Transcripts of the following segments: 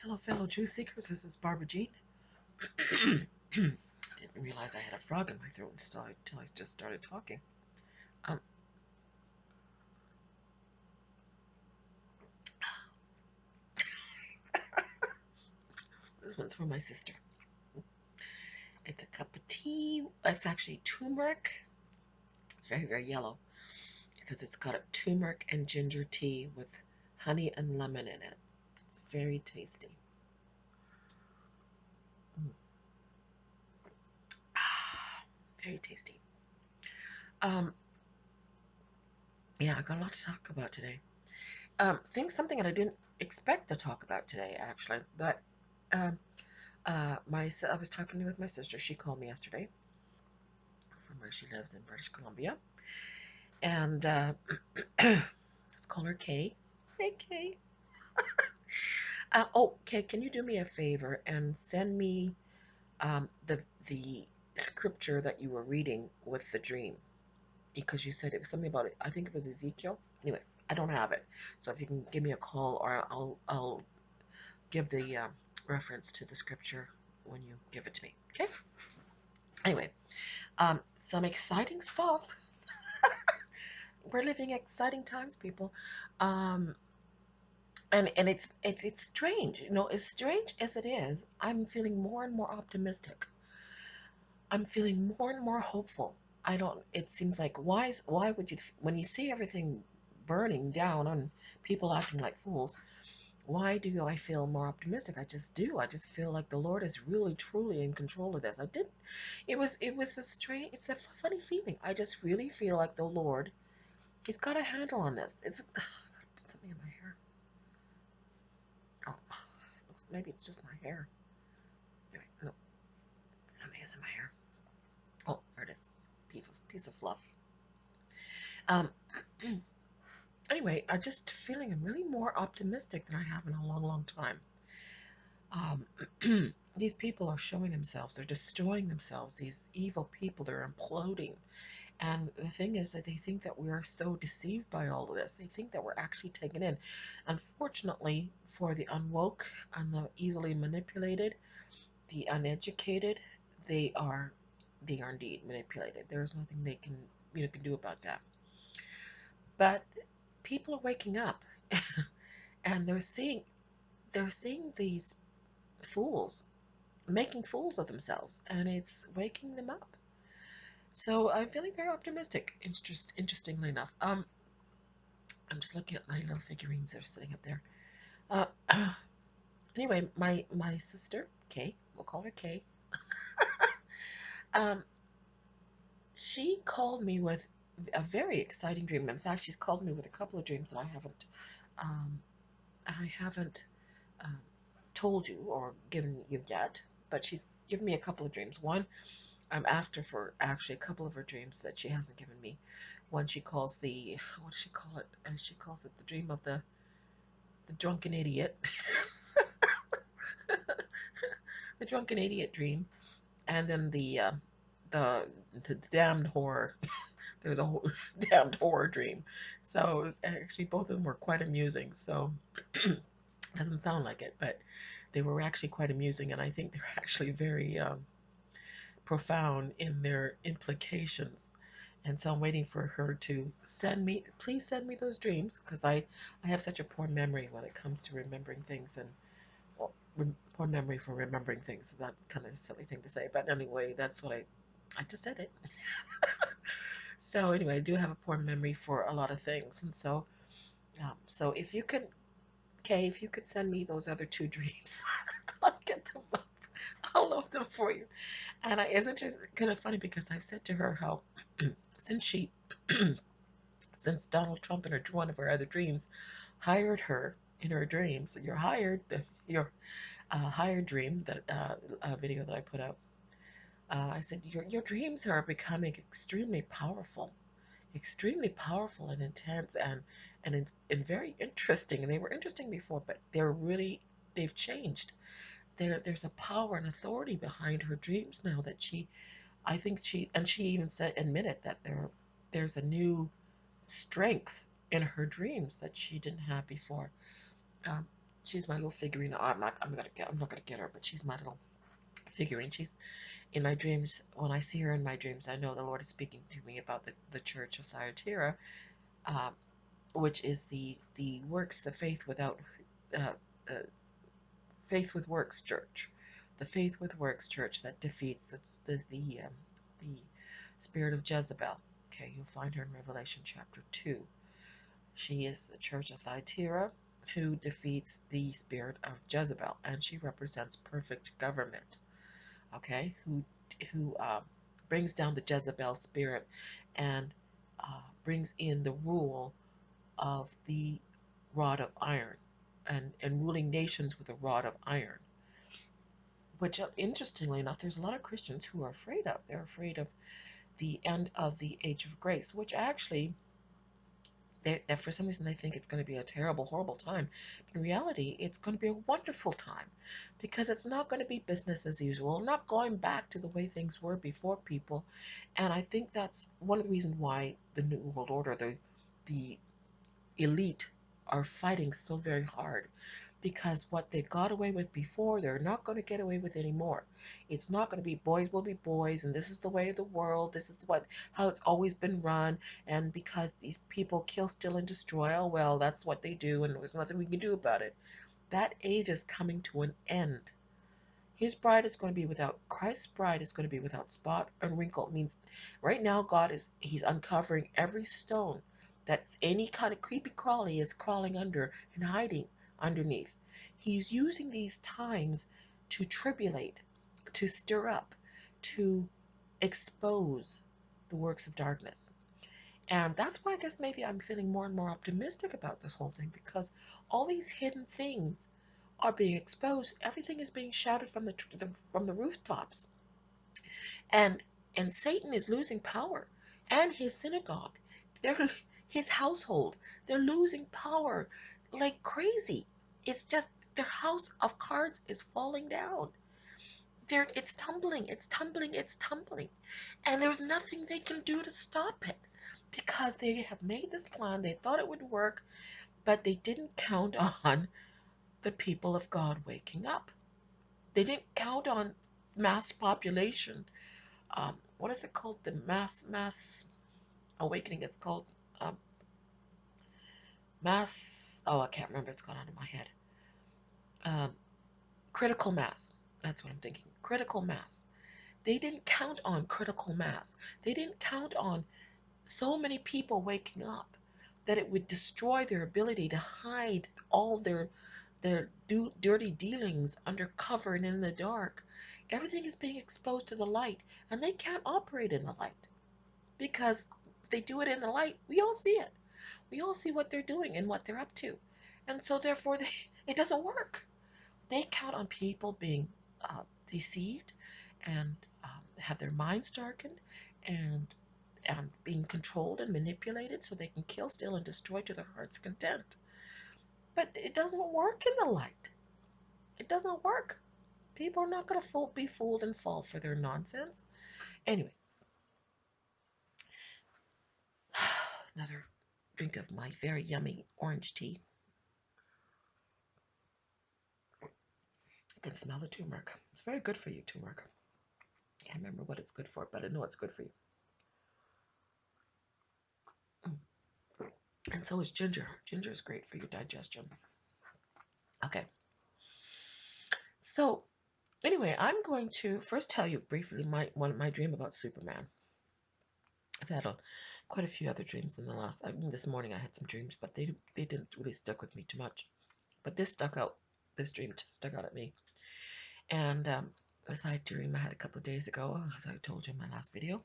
Hello, fellow truth seekers. This is Barbara Jean. I didn't realize I had a frog in my throat until I just started talking. Um, this one's for my sister. It's a cup of tea. It's actually turmeric. It's very, very yellow because it's got a turmeric and ginger tea with honey and lemon in it. It's very tasty. Mm. Very tasty. Um, yeah, I got a lot to talk about today. Something that I didn't expect to talk about today, actually, but um, I was talking with my sister. She called me yesterday from where she lives in British Columbia, and let's call her Kay. Hey, Kay. Kay, can you do me a favor and send me the scripture that you were reading with the dream? Because you said it was something about it. I think it was Ezekiel. Anyway, I don't have it, so if you can give me a call, or I'll give the reference to the scripture when you give it to me. Okay. Anyway, some exciting stuff. We're living exciting times, people. Um, and it's strange, as strange as it is. I'm feeling more and more optimistic. I'm feeling more and more hopeful. I don't. It seems like why would you, when you see everything burning down and people acting like fools? Why do I feel more optimistic? I just do. I just feel like the Lord is really truly in control of this. I did. It was a strange. It's a funny feeling. I just really feel like the Lord. He's got a handle on this. It's put something in my hair. Oh, maybe it's just my hair. Anyway, no, something is in my hair. Oh, there it is. It's a piece of fluff. Um. Anyway, I'm just feeling really more optimistic than I have in a long, long time. These people are showing themselves. They're destroying themselves. These evil people. They're imploding. And the thing is that they think that we are so deceived by all of this. They think that we're actually taken in. Unfortunately, for the unwoke and the easily manipulated, the uneducated, they are they are indeed manipulated. There is nothing they can do about that. But people are waking up and they're seeing these fools making fools of themselves, and it's waking them up. So I'm feeling very optimistic. It's just interestingly enough. I'm just looking at my little figurines that are sitting up there. Uh, anyway, my sister Kay, we'll call her Kay. Um, she called me with a very exciting dream. In fact, she's called me with a couple of dreams that um, I haven't um, told you or given you yet. But she's given me a couple of dreams. One, I've asked her for actually a couple of her dreams that she hasn't given me. One she calls what does she call it? She calls it the dream of the drunken idiot. The drunken idiot dream, and then the the damned horror. There's a whole damned horror dream. So it was actually, both of them were quite amusing. So doesn't sound like it, but they were actually quite amusing, and I think they're actually very profound in their implications. And so I'm waiting for her to please send me those dreams, because I have such a poor memory when it comes to remembering things, and well, poor memory for remembering things. So that's kind of a silly thing to say, but anyway, that's what I just said it. So anyway, I do have a poor memory for a lot of things, and so if you could, Kay, if you could send me those other two dreams, I'll get them up. I'll load them for you. And isn't it kind of funny, because I've said to her how since she since Donald Trump in one of her other dreams hired her in her dreams, you're hired, your hired dream, that video that I put out. I said your dreams are becoming extremely powerful and intense, and very interesting. And they were interesting before, but they've changed. There's a power and authority behind her dreams now that I think she even admitted that there's a new strength in her dreams that she didn't have before. Um, She's my little figurine. I'm not gonna get her, but she's my little figurine. She's in my dreams. When I see her in my dreams, I know the Lord is speaking to me about the church of Thyatira, um, which is the works, the faith without uh, uh, faith with works church, the faith with works church that defeats the spirit of Jezebel. Okay, you'll find her in Revelation chapter 2. She is the church of Thyatira who defeats the spirit of Jezebel, and she represents perfect government. Okay, who brings down the Jezebel spirit and brings in the rule of the rod of iron, and ruling nations with a rod of iron. Which, interestingly enough, there's a lot of Christians who are afraid of. They're afraid of the end of the age of grace, which actually, that for some reason they think it's going to be a terrible, horrible time. But in reality, it's going to be a wonderful time because it's not going to be business as usual, not going back to the way things were before people. And I think that's one of the reasons why the New World Order, the elite, are fighting so very hard, because what they got away with before, they're not going to get away with anymore. It's not going to be boys will be boys, and this is the way of the world. This is how it's always been run. And because these people kill, steal, and destroy, oh well, that's what they do, and there's nothing we can do about it. That age is coming to an end. His bride is going to be without, Christ's bride is going to be without spot and wrinkle. It means right now he's uncovering every stone that's any kind of creepy crawly is crawling under and hiding underneath. He's using these times to tribulate, to stir up, to expose the works of darkness. And that's why I guess maybe I'm feeling more and more optimistic about this whole thing, because all these hidden things are being exposed. Everything is being shouted from the rooftops, and Satan is losing power, and his synagogue, they're his household, they're losing power like crazy. It's just their house of cards is falling down. It's tumbling, it's tumbling, it's tumbling, and there's nothing they can do to stop it because they have made this plan. They thought it would work, but they didn't count on the people of God waking up. They didn't count on mass population. What is it called? The mass awakening. It's called um, mass. Oh, I can't remember. It's gone out of my head. Um, Critical mass. That's what I'm thinking. Critical mass. They didn't count on critical mass. They didn't count on so many people waking up that it would destroy their ability to hide all their dirty dealings under cover and in the dark. Everything is being exposed to the light, and they can't operate in the light because if they do it in the light, we all see it. We all see what they're doing and what they're up to, and so therefore it doesn't work. They count on people being deceived and have their minds darkened and being controlled and manipulated so they can kill, steal, and destroy to their heart's content. But it doesn't work in the light. It doesn't work. People are not going to be fooled and fall for their nonsense. Anyway, another drink of my very yummy orange tea. I can smell the turmeric. It's very good for you, turmeric. I can't remember what it's good for, but I know it's good for you. Mm. And so is ginger. Ginger is great for your digestion. Okay. So anyway, I'm going to first tell you briefly my dream about Superman. I've had quite a few other dreams in the last. I mean, this morning I had some dreams, but they didn't really stick with me too much. But this stuck out. This dream stuck out at me. And this I dream I had a couple of days ago, as I told you in my last video.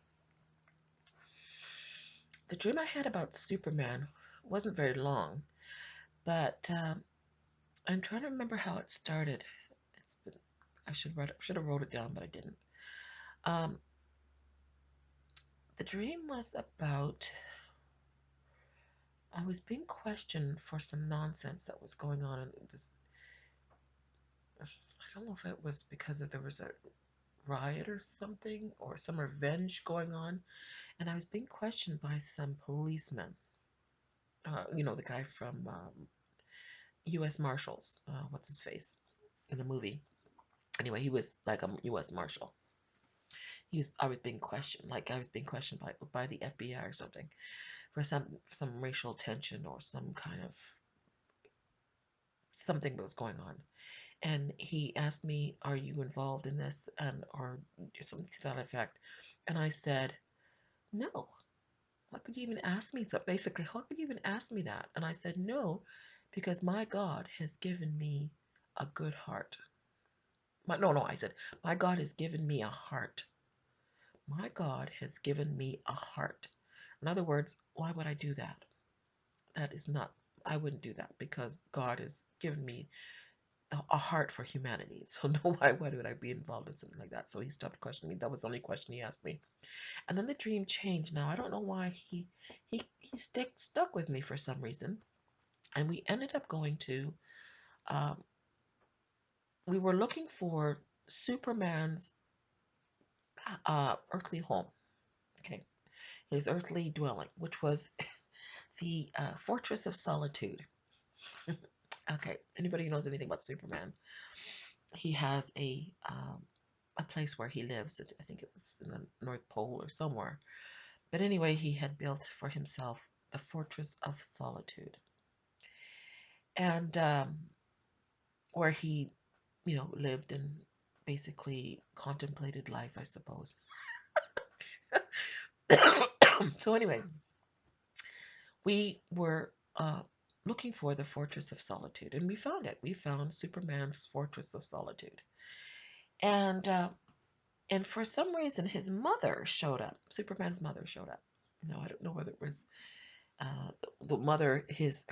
The dream I had about Superman wasn't very long, but I'm trying to remember how it started. It's been, should have wrote it down, but I didn't. Um, the dream was about I was being questioned for some nonsense that was going on in this. I don't know if it was because there was a riot or something, or some revenge going on, and I was being questioned by some policemen. The guy from U.S. Marshals. What's his face in the movie? Anyway, he was like a U.S. Marshal. I was being questioned, like I was being questioned by the FBI or something for some racial tension or some kind of something that was going on. And he asked me, "Are you involved in this?" and or something to that effect. And I said, "No. How could you even ask me that? Basically, how could you even ask me that?" And I said, "No, because my God has given me a good heart." No, I said, "My God has given me a heart. My God has given me a heart." In other words, why would I do that? That is not, I wouldn't do that because God has given me a heart for humanity. So no, why would I be involved in something like that? So he stopped questioning me. That was the only question he asked me. And then the dream changed. Now I don't know why he stuck with me for some reason. And we ended up going to um, we were looking for Superman's earthly home. Okay, his earthly dwelling, which was the Fortress of Solitude. Okay, anybody who knows anything about Superman, he has a place where he lives. I think it was in the North Pole or somewhere. But anyway, he had built for himself the Fortress of Solitude, and where he, lived and basically contemplated life, I suppose. So anyway, we were looking for the Fortress of Solitude, and we found it. We found Superman's Fortress of Solitude, and for some reason, his mother showed up. Superman's mother showed up. No, I don't know whether it was uh, the mother, his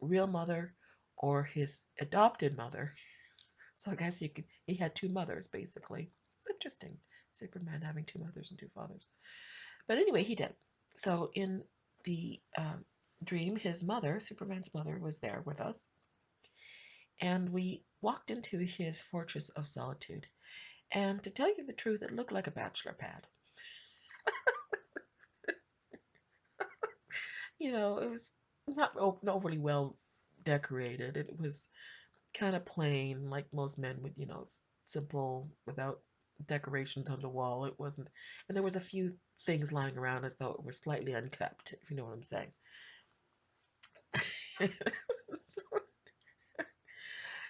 real mother, or his adopted mother. So I guess he had two mothers basically. It's interesting, Superman having two mothers and two fathers. But anyway, he did. So in the dream, his mother, Superman's mother, was there with us, and we walked into his Fortress of Solitude. And to tell you the truth, it looked like a bachelor pad. It was not overly well decorated. It was kind of plain, like most men would, simple, without decorations on the wall. It wasn't, and there was a few things lying around as though it were slightly unkept, if you know what I'm saying.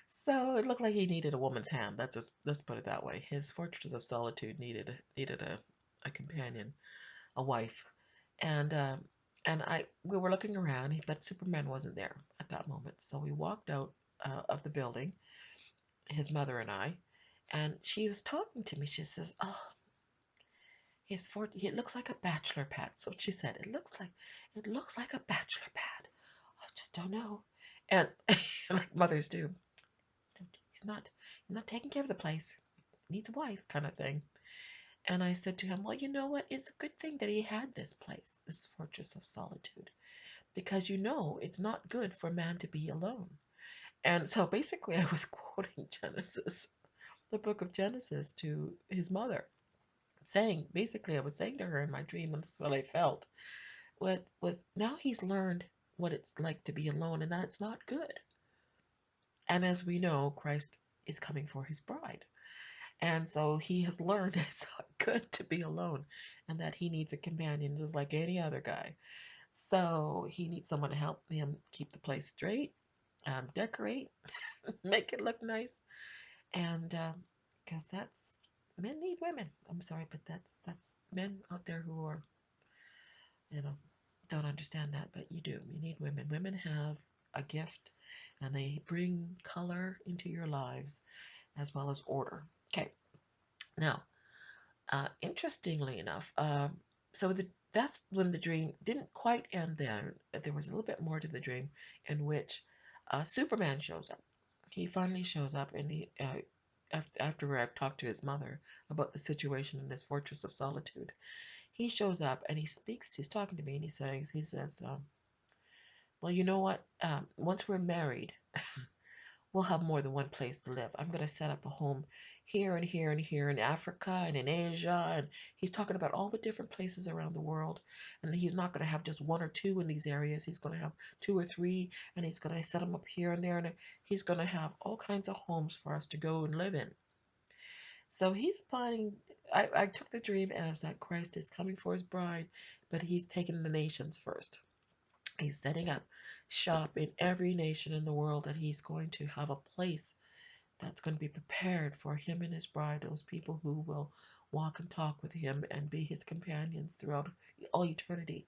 So it looked like he needed a woman's hand. Let's put it that way. His Fortress of Solitude needed a companion, a wife, and we were looking around, but Superman wasn't there at that moment. So we walked out of the building, his mother and I, and she was talking to me. She says, "Oh, it looks like a bachelor pad." So she said, "It looks like a bachelor pad. I just don't know." And like mothers do, he's not taking care of the place. He needs a wife, kind of thing. And I said to him, "Well, you know what? It's a good thing that he had this place, this Fortress of Solitude, because it's not good for man to be alone." And so basically, I was quoting Genesis, the book of Genesis, to his mother, saying, basically, I was saying to her in my dream, and this is what I felt, what was, now he's learned what it's like to be alone and that it's not good. And as we know, Christ is coming for his bride. And so he has learned that it's not good to be alone and that he needs a companion just like any other guy. So he needs someone to help him keep the place straight, decorate, make it look nice, and because that's men need women. I'm sorry, but that's men out there who are, you know, don't understand that, but you do. You need women. Women have a gift, and they bring color into your lives as well as order. Okay, now, interestingly enough, that's when the dream didn't quite end there. There was a little bit more to the dream in which Superman shows up. He finally shows up, and after I've talked to his mother about the situation in this Fortress of Solitude, he shows up and he speaks. He's talking to me, and he says, "Well, you know what? Once we're married, we'll have more than one place to live. I'm going to set up a home here and here and here in Africa and in Asia. And he's talking about all the different places around the world. And he's not going to have just one or two in these areas. He's going to have two or three, and he's going to set them up here and there. And he's going to have all kinds of homes for us to go and live in. So he's planning. I took the dream as that Christ is coming for his bride, but he's taking the nations first. He's setting up shop in every nation in the world, that he's going to have a place that's going to be prepared for him and his bride, those people who will walk and talk with him and be his companions throughout all eternity.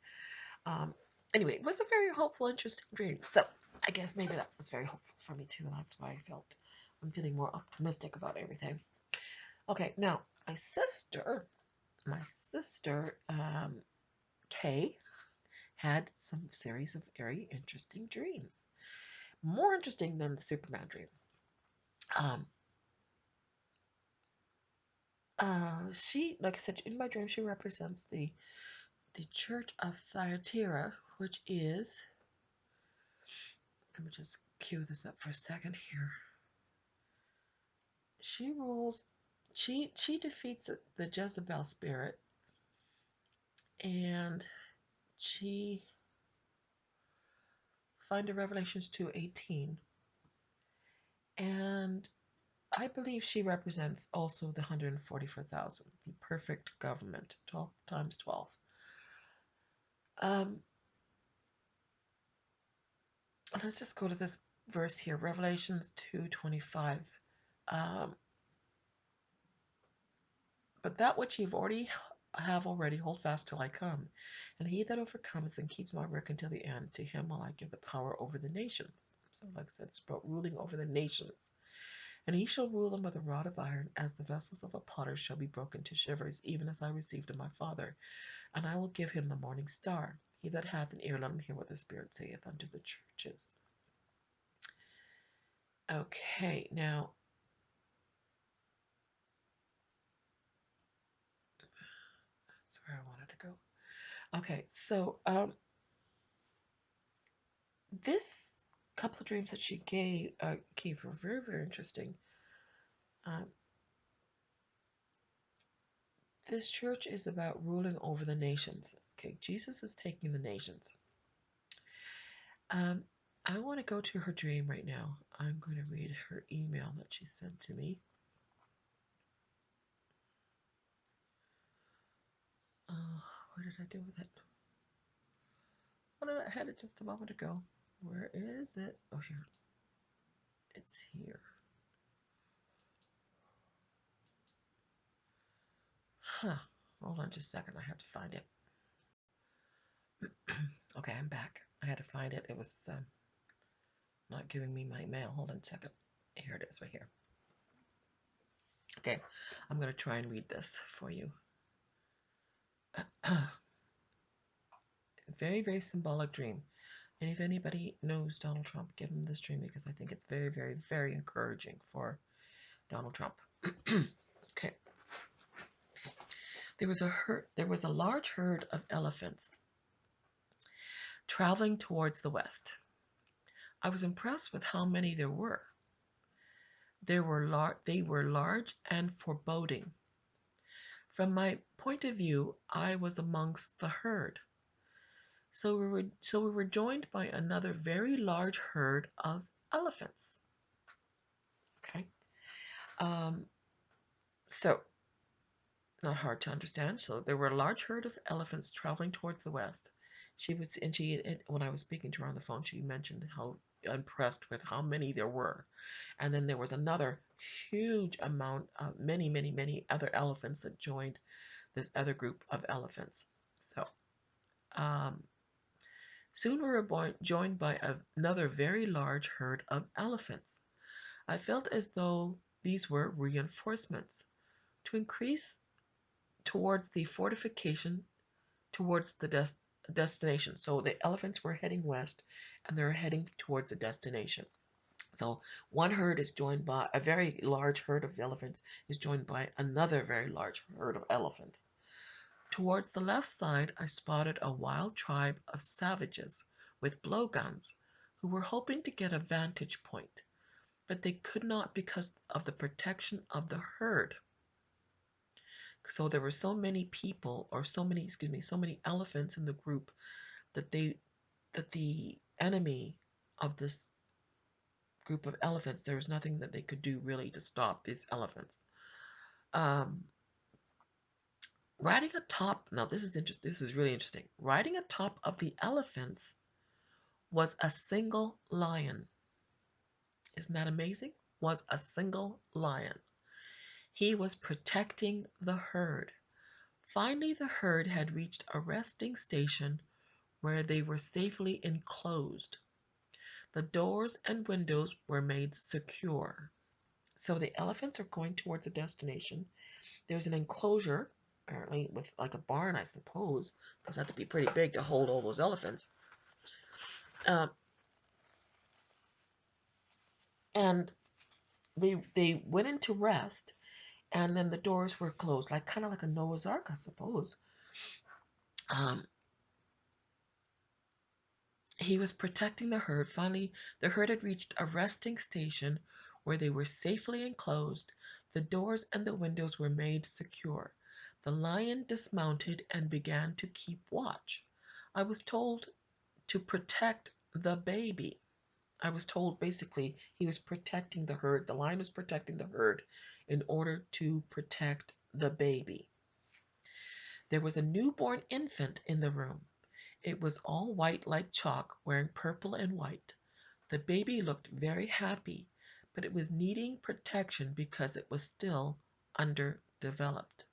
Um, anyway, it was a very hopeful, interesting dream. So I guess maybe that was very hopeful for me too. That's why I'm feeling more optimistic about everything. Okay, now my sister, Kay, had some series of very interesting dreams, more interesting than the Superman dream. Um, she, like I said, in my dream, she represents the Church of Thyatira, which is. Let me just cue this up for a second here. She rules. She defeats the Jezebel spirit, and she find a Revelations 2:18, and I believe she represents also the 144,000, the perfect government, 12 times 12. Um, let's just go to this verse here, Revelations 2:25. Um, but that which you've already have already hold fast till I come, and he that overcomes and keeps my work until the end, to him will I give the power over the nations. So, like I said, it's about ruling over the nations. And he shall rule them with a rod of iron, as the vessels of a potter shall be broken to shivers, even as I received of my Father. And I will give him the morning star. He that hath an ear, let him hear what the Spirit saith unto the churches. Okay, now, that's where I wanted to go. Okay, so this couple of dreams that she gave were very, very interesting. Um, this church is about ruling over the nations. Okay, Jesus is taking the nations. Um, I want to go to her dream right now. I'm going to read her email that she sent to me. Where did I do with it? I had it just a moment ago. Where is it? Oh, here. It's here. Huh. Hold on just a second. I have to find it. Okay, I'm back. I had to find it. It was not giving me my mail. Hold on a second. Here it is right here. Okay, I'm going to try and read this for you. Very, very symbolic dream. And if anybody knows Donald Trump, give him this dream, because I think it's very, very, very encouraging for Donald Trump. Okay. There was a large herd of elephants traveling towards the west. I was impressed with how many there were. They were large and foreboding. From my point of view, I was amongst the herd. So we were joined by another very large herd of elephants. Okay. Um, so not hard to understand. So there were a large herd of elephants traveling towards the west. When I was speaking to her on the phone, she mentioned how impressed with how many there were. And then there was another huge amount of many, many, many other elephants that joined this other group of elephants. So um, soon we were joined by another very large herd of elephants. I felt as though these were reinforcements to increase towards the fortification, towards the destination. So the elephants were heading west, and they're heading towards the destination. So one herd is joined by a very large herd of elephants is joined by another very large herd of elephants. Towards the left side, I spotted a wild tribe of savages with blowguns who were hoping to get a vantage point. but they could not because of the protection of the herd. So there were so many people, or so many, excuse me, so many elephants in the group that the enemy of this group of elephants, there was nothing that they could do really to stop these elephants. Um, riding atop, now this is interesting. This is really interesting. Riding atop of the elephants was a single lion. Isn't that amazing? Was a single lion. He was protecting the herd. Finally, the herd had reached a resting station where they were safely enclosed. The doors and windows were made secure. So the elephants are going towards a destination. There's an enclosure, apparently with like a barn, I suppose, because it had to be pretty big to hold all those elephants. Um, and they went into rest, and then the doors were closed, like kind of like a Noah's Ark, I suppose. Um, he was protecting the herd. Finally, the herd had reached a resting station where they were safely enclosed. The doors and the windows were made secure. The lion dismounted and began to keep watch. I was told to protect the baby. I was told basically he was protecting the herd. The lion was protecting the herd in order to protect the baby. There was a newborn infant in the room. It was all white like chalk, wearing purple and white. The baby looked very happy, but it was needing protection because it was still underdeveloped.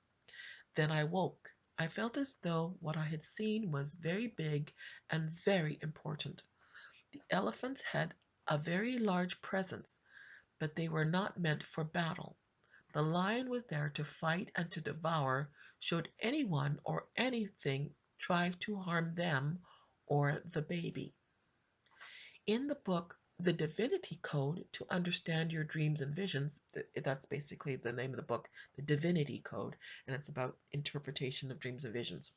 Then I woke. I felt as though what I had seen was very big and very important. The elephants had a very large presence, but they were not meant for battle. The lion was there to fight and to devour should anyone or anything try to harm them or the baby. In the book, The Divinity Code to Understand Your Dreams and Visions, that's basically the name of the book, The Divinity Code, and it's about interpretation of dreams and visions,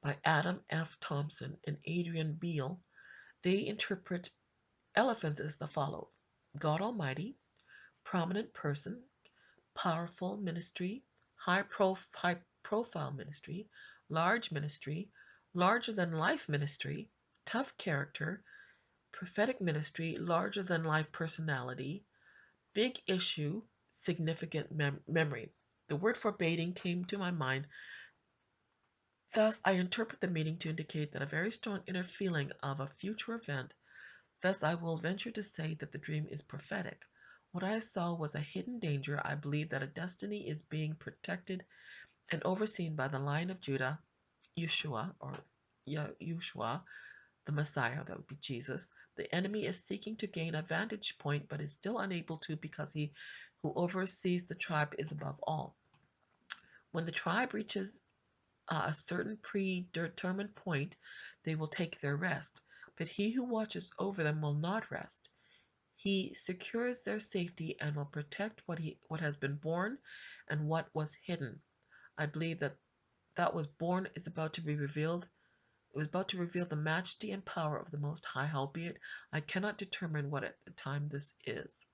by Adam F. Thompson and Adrian Beale, they interpret elephants as the follows: God Almighty, prominent person, powerful ministry, high profile ministry, larger than life ministry, tough character, prophetic ministry, larger than life personality, big issue, significant memory. The word foreboding came to my mind. Thus, I interpret the meaning to indicate that a very strong inner feeling of a future event. Thus, I will venture to say that the dream is prophetic. What I saw was a hidden danger. I believe that a destiny is being protected and overseen by the Lion of Judah, Yeshua, or Yeshua, the Messiah, that would be Jesus. The enemy is seeking to gain a vantage point, but is still unable to because he who oversees the tribe is above all. When the tribe reaches a certain predetermined point, they will take their rest. But he who watches over them will not rest. He secures their safety and will protect what has been born and what was hidden. I believe that was born is about to be revealed. It was about to reveal the majesty and power of the Most High, howbeit I cannot determine what at the time this is.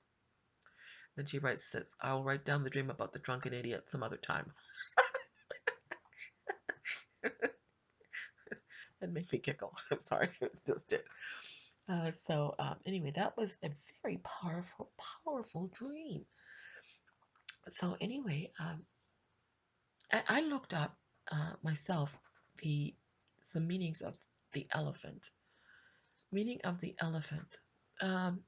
Then she writes, says, I will write down the dream about the drunken idiot some other time. That made me giggle. I'm sorry, it just did. Anyway, that was a very powerful, powerful dream. So anyway, I looked up myself the some meanings of the elephant. Meaning of the elephant. Um,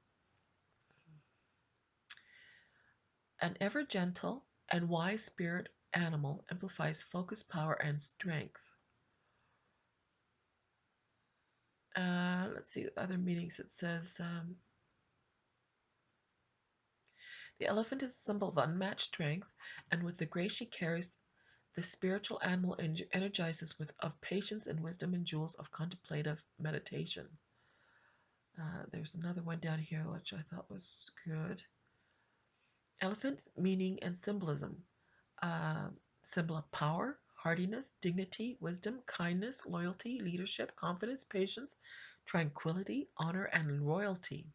an ever gentle and wise spirit animal amplifies focus, power, and strength. Let's see other meanings. It says the elephant is a symbol of unmatched strength, and with the grace she carries, the spiritual animal energizes with of patience and wisdom and jewels of contemplative meditation. There's another one down here which I thought was good. Elephant meaning and symbolism. Uh, Symbol of power, hardiness, dignity, wisdom, kindness, loyalty, leadership, confidence, patience, tranquility, honor, and royalty.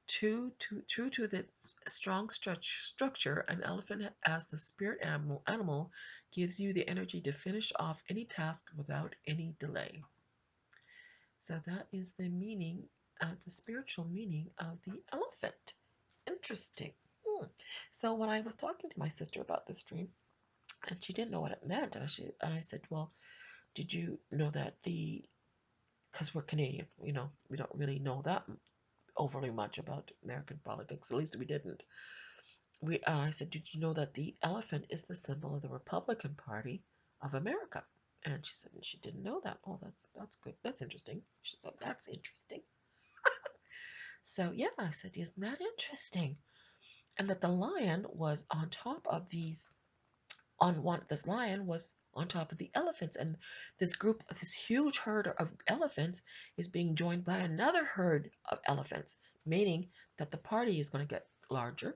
True to its strong structure, an elephant as the spirit animal gives you the energy to finish off any task without any delay. So that is the meaning, the spiritual meaning of the elephant. Interesting. Hmm. So when I was talking to my sister about this dream, and she didn't know what it meant, and I said, well, did you know that because we're Canadian, we don't really know that overly much about American politics. At least we didn't. I said, did you know that the elephant is the symbol of the Republican Party of America? And she said, she didn't know that. Oh, that's good. That's interesting. She said, that's interesting. So yeah, I said, isn't that interesting? And that the lion was on top of these on one this lion was on top of the elephants, and this huge herd of elephants is being joined by another herd of elephants, meaning that the party is going to get larger,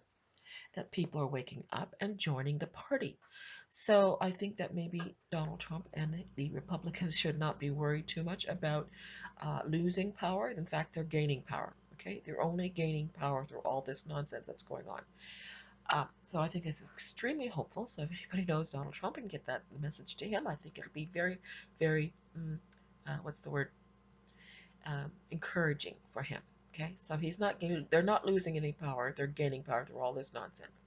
that people are waking up and joining the party. So I think that maybe Donald Trump and the Republicans should not be worried too much about losing power. In fact, they're gaining power. Okay, they're only gaining power through all this nonsense that's going on. So I think it's extremely hopeful. So if anybody knows Donald Trump and get that message to him, I think it'll be very, very, what's the word? Encouraging for him. Okay, so they're not losing any power. They're gaining power through all this nonsense.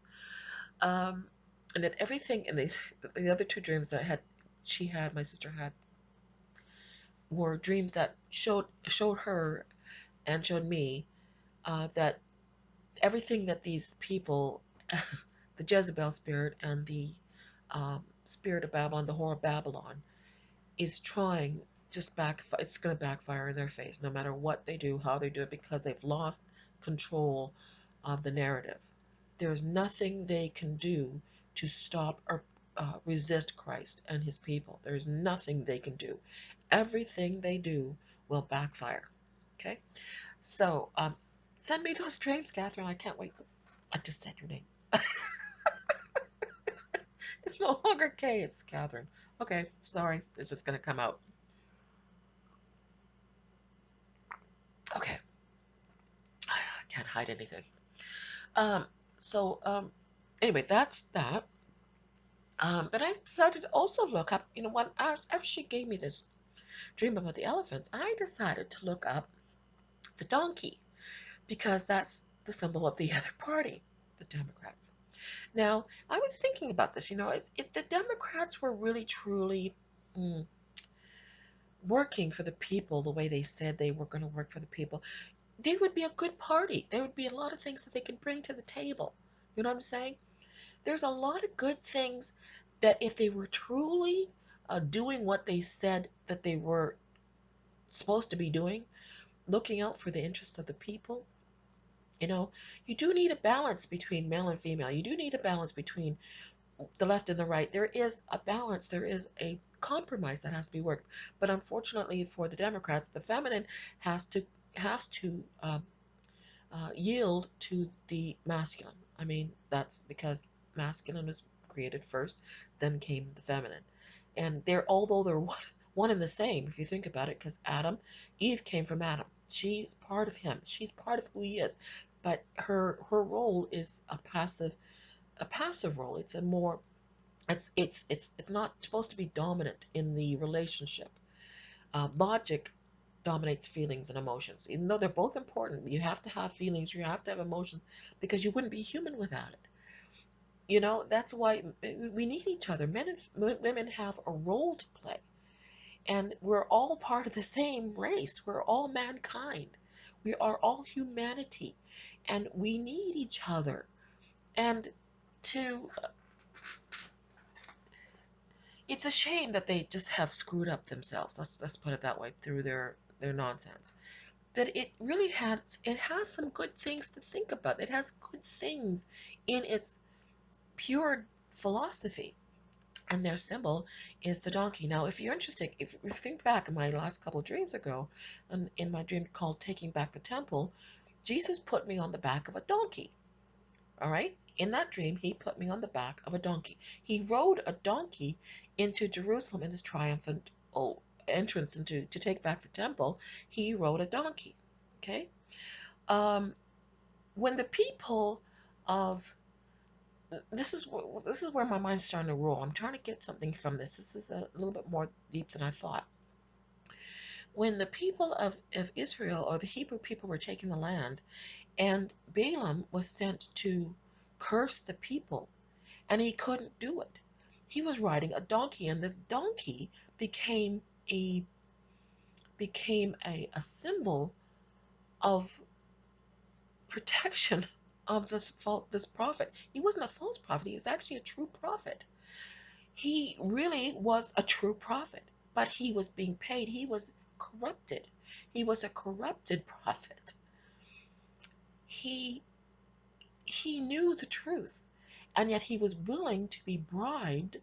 Um, and that everything in the other two dreams that my sister had, were dreams that showed her and showed me that everything that these people, the Jezebel spirit and the spirit of Babylon, the whore of Babylon, is trying it's going to backfire in their face no matter what they do, how they do it, because they've lost control of the narrative. There's nothing they can do to stop or resist Christ and his people. There's nothing they can do. Everything they do will backfire. Okay? So, send me those dreams, Catherine. I can't wait. I just said your name. It's no longer Kay, it's Catherine. Okay, sorry. It's just going to come out. Okay. I can't hide anything. Um, so, anyway, that's that. But I decided to also look up, after she gave me this dream about the elephants, I decided to look up the donkey because that's the symbol of the other party, the Democrats. Now, I was thinking about this, if the Democrats were really truly mm, working for the people the way they said they were going to work for the people, they would be a good party. There would be a lot of things that they could bring to the table. You know what I'm saying? There's a lot of good things that if they were truly doing what they said that they were supposed to be doing, looking out for the interests of the people, you know, you do need a balance between male and female. You do need a balance between the left and the right. There is a balance. There is a compromise that has to be worked. But unfortunately for the Democrats, the feminine has to yield to the masculine. I mean, that's because masculine was created first, then came the feminine. And although they're one and the same, if you think about it, because Eve came from Adam. She's part of him. She's part of who he is. But her role is a passive role. It's a more it's not supposed to be dominant in the relationship. Logic dominates feelings and emotions. Even though they're both important, you have to have feelings, you have to have emotions, because you wouldn't be human without it. That's why we need each other. Men and women have a role to play, and we're all part of the same race. We're all mankind. We are all humanity, and we need each other. And to it's a shame that they just have screwed up themselves. Let's put it that way, through their nonsense. That it has some good things to think about. It has good things in its pure philosophy. And their symbol is the donkey. Now, if you're interested, if you think back in my last couple of dreams ago, in my dream called Taking Back the Temple, Jesus put me on the back of a donkey. All right? In that dream, he put me on the back of a donkey. He rode a donkey into Jerusalem in his triumphant entrance to take back the temple. He rode a donkey. Okay? Um, when the people of this is where my mind's starting to roll. I'm trying to get something from this. This is a little bit more deep than I thought. When the people of Israel or the Hebrew people were taking the land, and Balaam was sent to curse the people, and he couldn't do it. He was riding a donkey, and this donkey a became a symbol of protection of this prophet. He wasn't a false prophet. He was actually a true prophet. He really was a true prophet, but he was being paid. He was corrupted. He was a corrupted prophet. He he knew the truth, and yet he was willing to be bribed,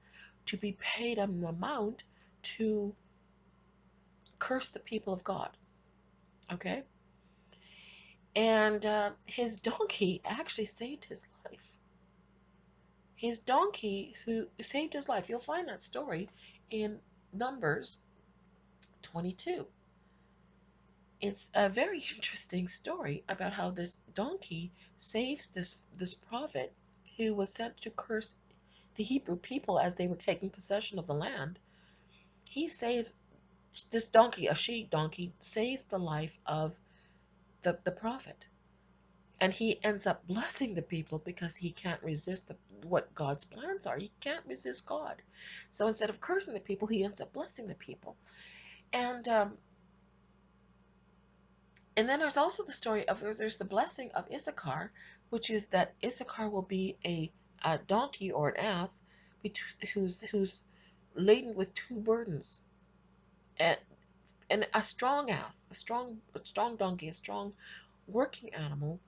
to be paid an amount to curse the people of God. Okay, and his donkey actually saved his life. His donkey who saved his life. You'll find that story in Numbers 22. It's a very interesting story about how this donkey saves this prophet who was sent to curse the Hebrew people as they were taking possession of the land. He saves this donkey, a she donkey, saves the life of the prophet. And he ends up blessing the people because he can't resist what God's plans are. He can't resist God. So instead of cursing the people, he ends up blessing the people. And and then there's also the story of there's the blessing of Issachar, which is that Issachar will be a donkey or an ass who's laden with two burdens, and, and a strong ass, a strong donkey, a strong working animal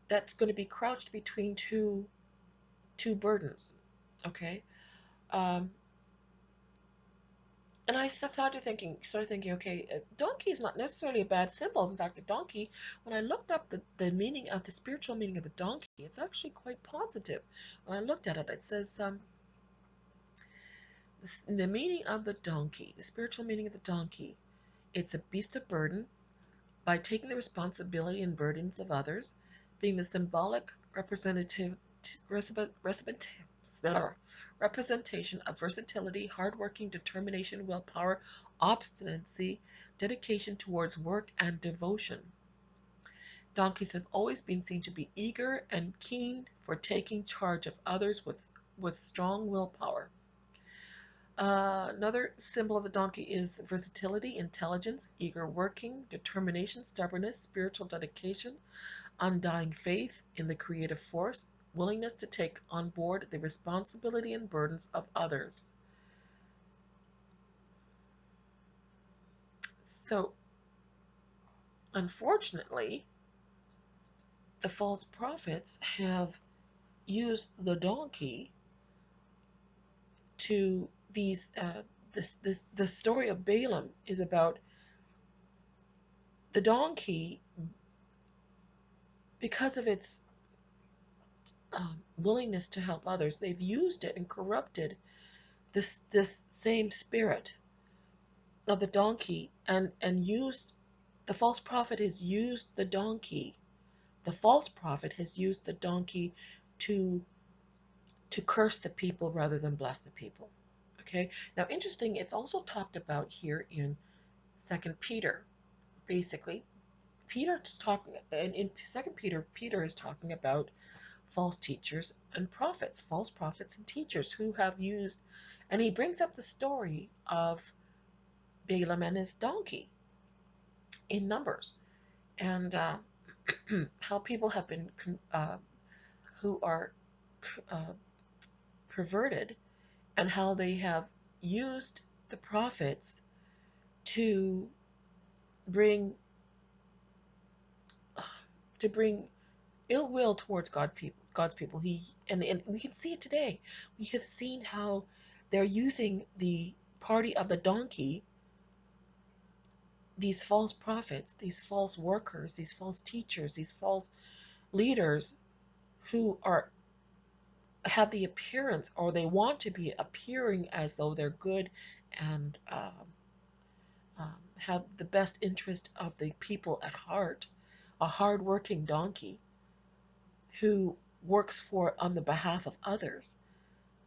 that's going to be crouched between two burdens. Okay, um, and I started thinking, okay, donkey is not necessarily a bad symbol. In fact, the donkey, when I looked up the meaning of the spiritual meaning of the donkey, it's actually quite positive. When I looked at it, it says the meaning of the donkey, the spiritual meaning of the donkey, it's a beast of burden by taking the responsibility and burdens of others, being the symbolic representation of versatility, hardworking, determination, willpower, obstinacy, dedication towards work, and devotion. Donkeys have always been seen to be eager and keen for taking charge of others with strong willpower. Another symbol of the donkey is versatility, intelligence, eager working, determination, stubbornness, spiritual dedication, undying faith in the creative force, willingness to take on board the responsibility and burdens of others. So, unfortunately, the false prophets have used the donkey to these. The story of Balaam is about the donkey because of its willingness to help others. They've used it and corrupted this same spirit of the donkey and used the false prophet has used the donkey. The false prophet has used the donkey to to curse the people rather than bless the people. Okay. Now, interesting. It's also talked about here in Second Peter. Basically, Peter's talking, and in Second Peter, Peter is talking about false teachers and prophets, false prophets and teachers who have used, and he brings up the story of Balaam and his donkey in Numbers, and how people have been who are uh, perverted, and how they have used the prophets to bring to bring ill will towards God's people. And we can see it today. We have seen how they're using the party of the donkey, these false prophets, these false workers, these false teachers, these false leaders who are have the appearance, or they want to be appearing as though they're good and have the best interest of the people at heart, a hard-working donkey. who works for on the behalf of others.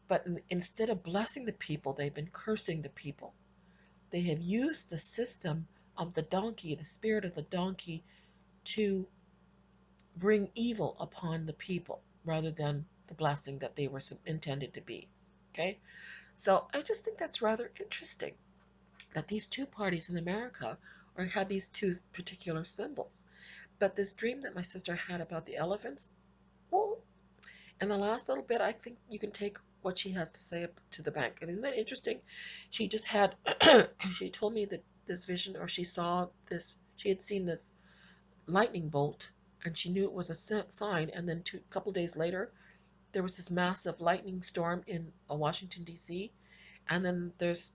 But instead of blessing the people, they've been cursing the people. They have used the system of the donkey, the spirit of the donkey, to bring evil upon the people rather than the blessing that they were intended to be. Okay? So I just think that's rather interesting that these two parties in America or had these two particular symbols. But this dream that my sister had about the elephants, well, in the last little bit, I think you can take what she has to say up to the bank. And isn't that interesting? She just had, she told me that this vision, or she saw this, she had seen this lightning bolt, and she knew it was a sign. And then a couple days later, there was this massive lightning storm in Washington, D.C. And then there's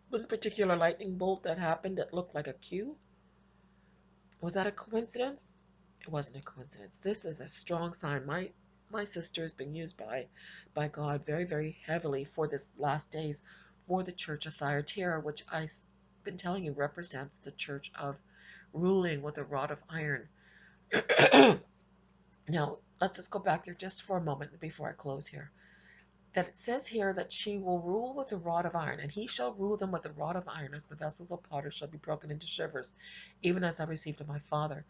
one particular lightning bolt that happened that looked like a Q. Was that a coincidence? It wasn't a coincidence. This is a strong sign. My sister has been used by God very, very heavily for this last days for the Church of Thyatira, which I've been telling you represents the church of ruling with a rod of iron. Now, let's just go back there just for a moment before I close here. That it says here that she will rule with a rod of iron, and he shall rule them with a rod of iron, as the vessels of potter shall be broken into shivers, even as I received of my father.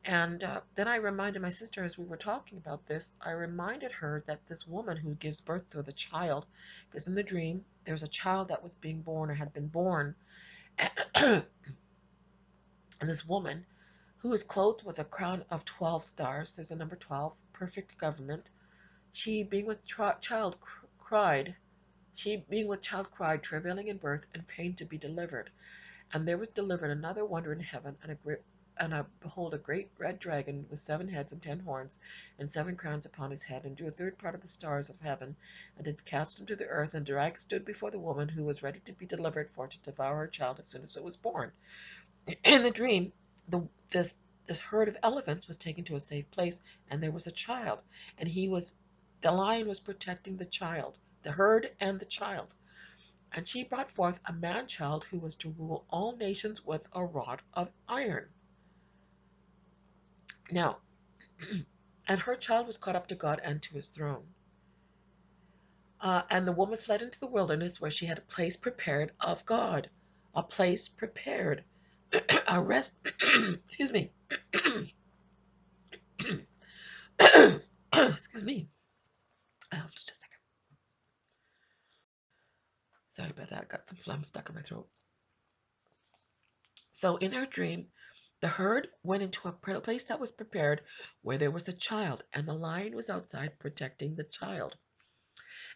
And then I reminded my sister as we were talking about this, I reminded her that this woman who gives birth to the child, because in the dream, there's a child that was being born or had been born, and this woman who is clothed with a crown of 12 stars, there's a number 12, perfect government, she being with child cried, travailing in birth and pain to be delivered. And there was delivered another wonder in heaven, behold, a great red dragon with 7 heads and 10 horns, and 7 crowns upon his head, and drew a third part of the stars of heaven, and did cast them to the earth. And the dragon stood before the woman who was ready to be delivered for to devour her child as soon as it was born. In the dream, this herd of elephants was taken to a safe place, and there was a child, and the lion was protecting the child, the herd and the child. And she brought forth a man-child who was to rule all nations with a rod of iron. Now, and her child was caught up to God and to his throne. And the woman fled into the wilderness where she had a place prepared of God. A place prepared. A rest. Excuse me. Excuse me. Just a second. Sorry about that. I got some phlegm stuck in my throat. So in her dream, the herd went into a place that was prepared where there was a child, and the lion was outside protecting the child.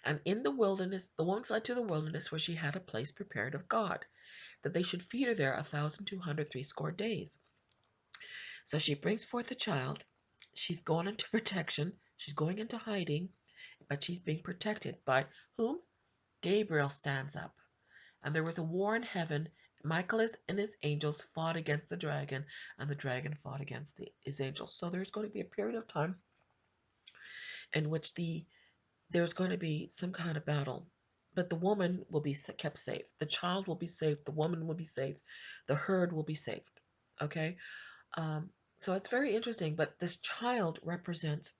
And in the wilderness, the woman fled to the wilderness where she had a place prepared of God, that they should feed her there 1,260 days. So she brings forth the child. She's gone into protection. She's going into hiding, but she's being protected by whom? Gabriel stands up. And there was a war in heaven. Michael and his angels fought against the dragon, and the dragon fought against his angels. So there's going to be a period of time in which there's going to be some kind of battle. But the woman will be kept safe. The child will be safe. The woman will be safe. The herd will be saved. Okay? Um, so it's very interesting. But this child represents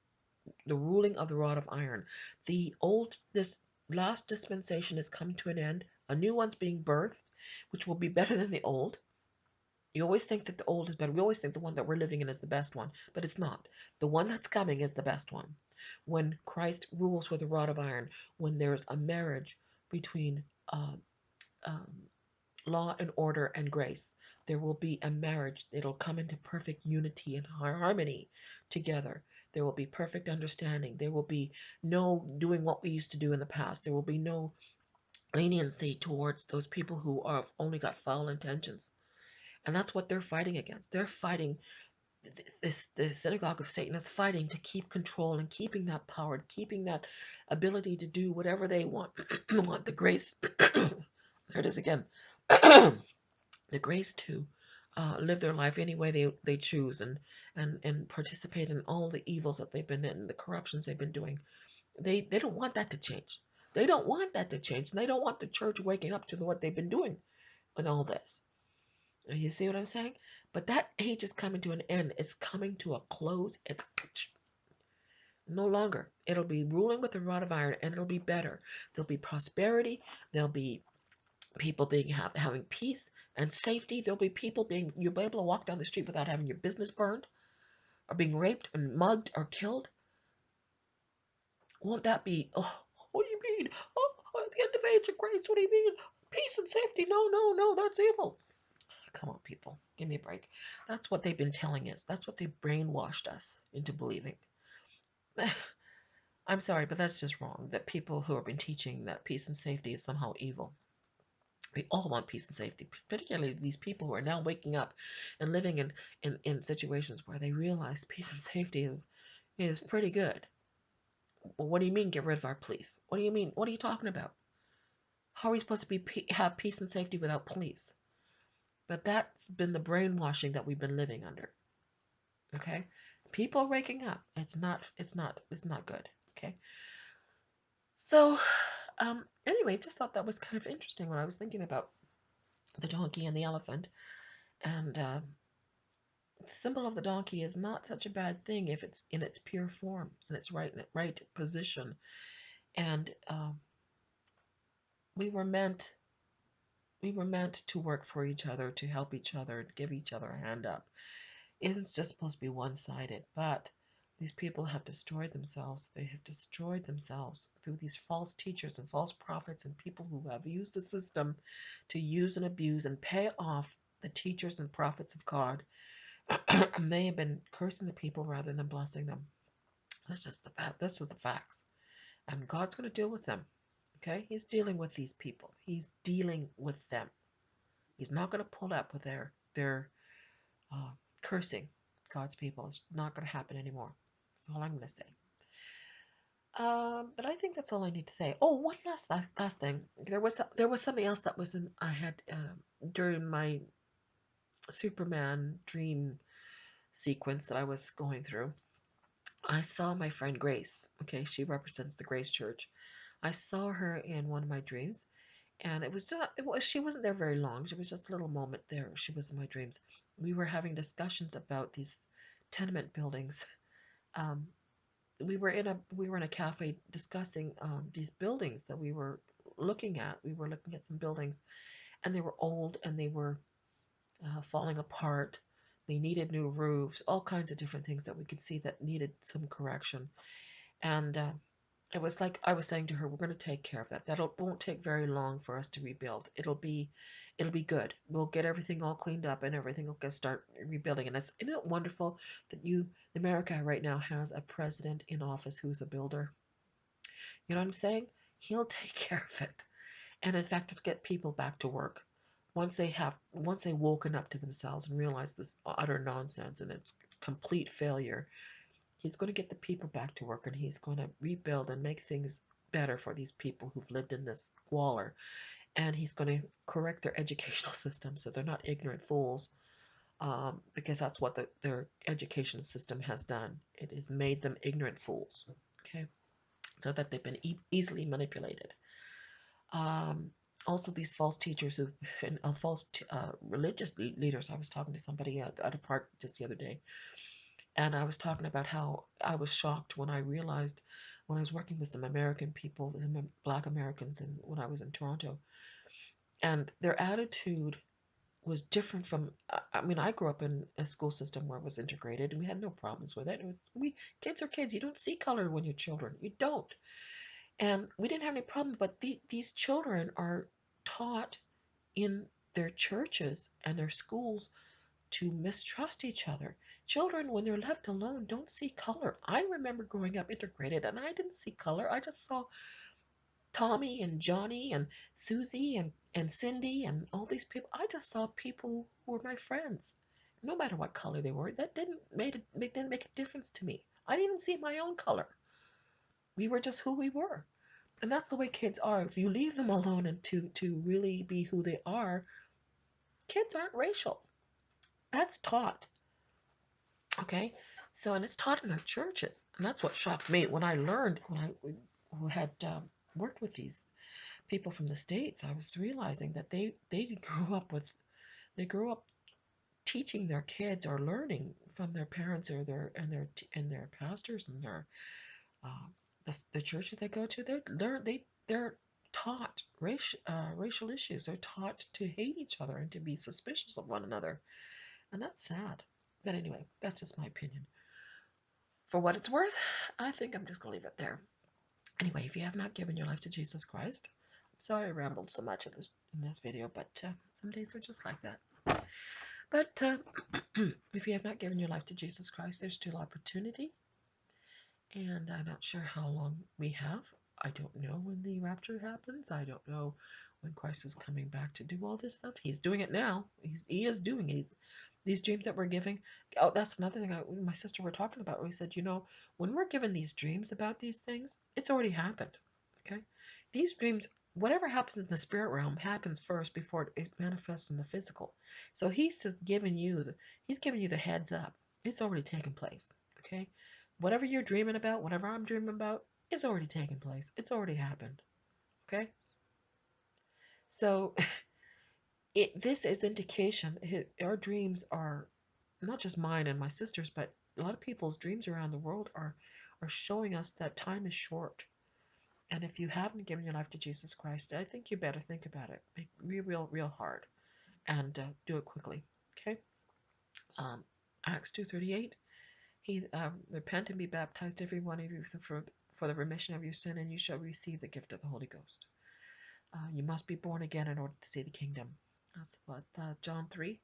the ruling of the rod of iron. This last dispensation is coming to an end. A new one's being birthed, which will be better than the old. You always think that the old is better. We always think the one that we're living in is the best one, but it's not. The one that's coming is the best one. When Christ rules with a rod of iron, when there's a marriage between um, law and order and grace, there will be a marriage. It'll come into perfect unity and harmony together. There will be perfect understanding. There will be no doing what we used to do in the past. There will be no leniency towards those people who have only got foul intentions. And that's what they're fighting against. They're fighting this synagogue of Satan is fighting to keep control and keeping that power, and keeping that ability to do whatever they want. Want the grace. There it is again. The grace to live their life any way they choose, and participate in all the evils that they've been in, the corruptions they've been doing. They don't want that to change. They don't want that to change, and they don't want the church waking up to what they've been doing in all this. You see what I'm saying? But that age is coming to an end. It's coming to a close. No longer. It'll be ruling with a rod of iron, and it'll be better. There'll be prosperity. There'll be people having peace and safety. There'll be people being you'll be able to walk down the street without having your business burned or being raped and mugged or killed. Won't that be? Oh, what do you mean? Oh, at the end of age of grace. What do you mean? Peace and safety? No, no, no. That's evil. Come on, people. Give me a break. That's what they've been telling us. That's what they brainwashed us into believing. I'm sorry, but that's just wrong. That people who have been teaching that peace and safety is somehow evil. We all want peace and safety, particularly these people who are now waking up and living in situations where they realize peace and safety is pretty good. Well, what do you mean get rid of our police? What do you mean? What are you talking about? How are we supposed to have peace and safety without police? But that's been the brainwashing that we've been living under. Okay, people are waking up. It's not good. Okay, so anyway, just thought that was kind of interesting when I was thinking about the donkey and the elephant, and the symbol of the donkey is not such a bad thing if it's in its pure form and its right position. And we were meant we were meant to work for each other, to help each other, to give each other a hand up. It isn't just supposed to be one-sided, but these people have destroyed themselves. They have destroyed themselves through these false teachers and false prophets and people who have used the system to use and abuse and pay off the teachers and prophets of God. And they have been cursing the people rather than blessing them. That's just the facts. And God's going to deal with them. Okay? He's dealing with these people. He's dealing with them. He's not going to pull up with their uh, cursing God's people. It's not going to happen anymore. That's all I'm going to say. But I think that's all I need to say. Oh, one last thing. There was something else that was in I had during my Superman dream sequence that I was going through. I saw my friend Grace. Okay, she represents the Grace Church. I saw her in one of my dreams, and she wasn't there very long. It was just a little moment there. She was in my dreams. We were having discussions about these tenement buildings. Um, we were in a cafe discussing these buildings that we were looking at. We were looking at some buildings, and they were old and they were falling apart. They needed new roofs, all kinds of different things that we could see that needed some correction. And it was like I was saying to her, we're going to take care of that. That won't take very long for us to rebuild. It'll be good. We'll get everything all cleaned up and everything will get start rebuilding. And isn't it wonderful that America right now has a president in office who's a builder? You know what I'm saying? He'll take care of it. And in fact, it'll get people back to work once they've woken up to themselves and realize this utter nonsense and its complete failure. He's going to get the people back to work and he's going to rebuild and make things better for these people who've lived in this squalor. And he's going to correct their educational system so they're not ignorant fools, because that's what their education system has done. It has made them ignorant fools, okay, so that they've been easily manipulated. Um, Also, these false teachers and false religious leaders. I was talking to somebody at a park just the other day, and I was talking about how I was shocked when I realized when I was working with some American people, some Black Americans, and when I was in Toronto, and their attitude was different from. I mean, I grew up in a school system where it was integrated, and we had no problems with it. It was we kids are kids. You don't see color when you're children. You don't, and we didn't have any problem. But these children are taught in their churches and their schools to mistrust each other. Children, when they're left alone, don't see color. I remember growing up integrated and I didn't see color. I just saw Tommy and Johnny and Susie and Cindy and all these people. I just saw people who were my friends. No matter what color they were, that didn't make a difference to me. I didn't even see my own color. We were just who we were. And that's the way kids are. If you leave them alone and to really be who they are, kids aren't racial. That's taught. Okay, so and it's taught in our churches, and that's what shocked me when I learned when who had worked with these people from the States. I was realizing that they grew up teaching their kids or learning from their parents or their pastors and their The churches they go to, they're taught racial issues. They're taught to hate each other and to be suspicious of one another, and that's sad. But anyway, that's just my opinion. For what it's worth, I think I'm just gonna leave it there. Anyway, if you have not given your life to Jesus Christ, I'm sorry I rambled so much in this video, but some days are just like that. But if you have not given your life to Jesus Christ, there's still opportunity. And I'm not sure how long we have. I don't know when the rapture happens. I don't know when Christ is coming back to do all this stuff. He's doing it now. He is doing it. These dreams that we're giving. Oh, that's another thing my sister were talking about. We said, when we're given these dreams about these things, it's already happened. Okay? These dreams, whatever happens in the spirit realm happens first before it manifests in the physical. So he's just he's giving you the heads up. It's already taken place. Okay? Whatever you're dreaming about, whatever I'm dreaming about, it's already taken place. It's already happened. Okay? So this is indication. Our dreams are not just mine and my sister's, but a lot of people's dreams around the world are showing us that time is short. And if you haven't given your life to Jesus Christ, I think you better think about it. Be real hard, and do it quickly. Okay? Acts 2:38. He repent and be baptized, every one of you, for the remission of your sin, and you shall receive the gift of the Holy Ghost. You must be born again in order to see the kingdom. That's what John 3.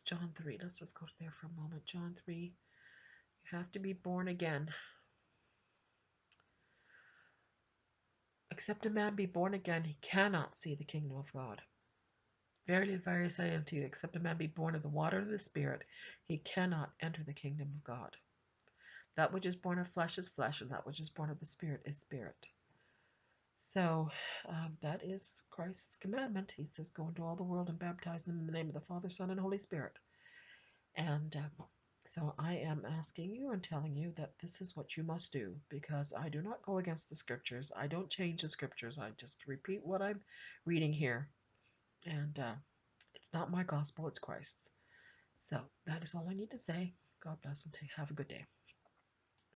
John 3. Let's just go there for a moment. John 3. You have to be born again. Except a man be born again, he cannot see the kingdom of God. Verily, verily, I say unto you, except a man be born of the water and of the Spirit, he cannot enter the kingdom of God. That which is born of flesh is flesh, and that which is born of the Spirit is spirit. So that is Christ's commandment. He says, go into all the world and baptize them in the name of the Father, Son, and Holy Spirit. And so I am asking you and telling you that this is what you must do, because I do not go against the scriptures. I don't change the scriptures. I just repeat what I'm reading here. And it's not my gospel, it's Christ's. So that is all I need to say. God bless and have a good day.